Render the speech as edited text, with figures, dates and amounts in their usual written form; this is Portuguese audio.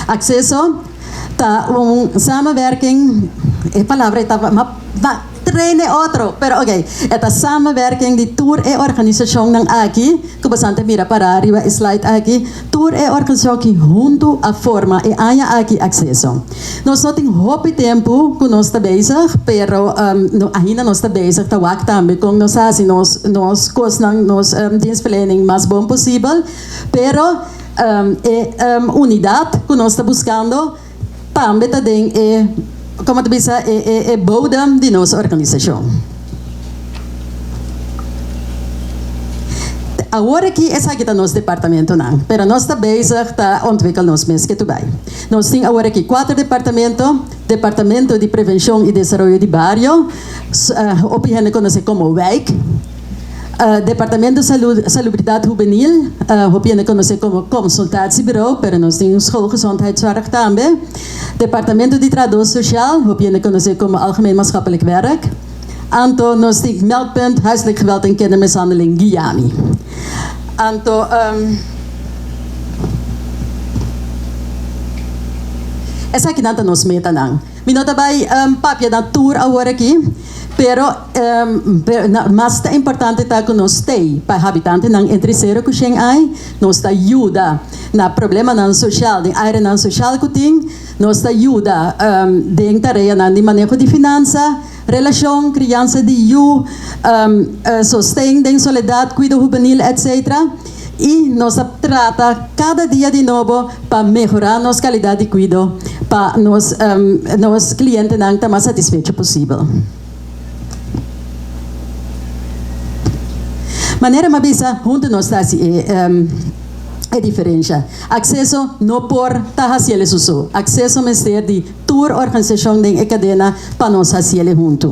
Acceso tá samenwerking, a palavra estava treine outro, pero okay. Esta samenwerking de tour e organização ng aqui, que bastante mira para arriba slide aqui, tour e organização que junto a forma e aya aqui accesso. Nós não tem hope tempo que nós está bezig, pero ainda nós está bezig, tawag também com nós assim nós cosnang nos dienstverlening mais bom possível, pero unidade que nós está buscando também tem como tu bisa bodem de nossa organização. Agora aqui essa aqui está nosso departamento não, pero nós está bezig tá ontwikkel nos mês que tu vai. Nós tem agora aqui 4 departamentos, departamento de prevenção e desenvolvimento de barrio, opinião conhece como WEIC. Departamento de Salubridade Juvenil, opinião conhece como consultatiebureau, pero nós temos schoolgezondheidszorg também. Departamento de Tradução Social, opinião conhece como Algemeen Maatschappelijk Werk. Anto, nós temos meldpunt, huiselijk geweld en kindermishandeling, Guyami. Anto, essa aqui não está nos meta não. Minota vai papia da tour agora aqui. Pero mas é importante tá que nós tem para habitantes não entre zero que chega aí nós tá ajuda na problema não social de área não social que tem nós tá ajuda de tarefa não de manejo de finança relação criança de sostém de soledade cuidado juvenil etc. E nós trata cada dia de novo para melhorar nossa qualidade de cuidado para nos clientes não tá mais satisfeito possível. Maneira mabisa junto nós está é diferença. Acesso não por tá haciele susu. Acesso mestre de tour organização de cadena para nós haciele junto.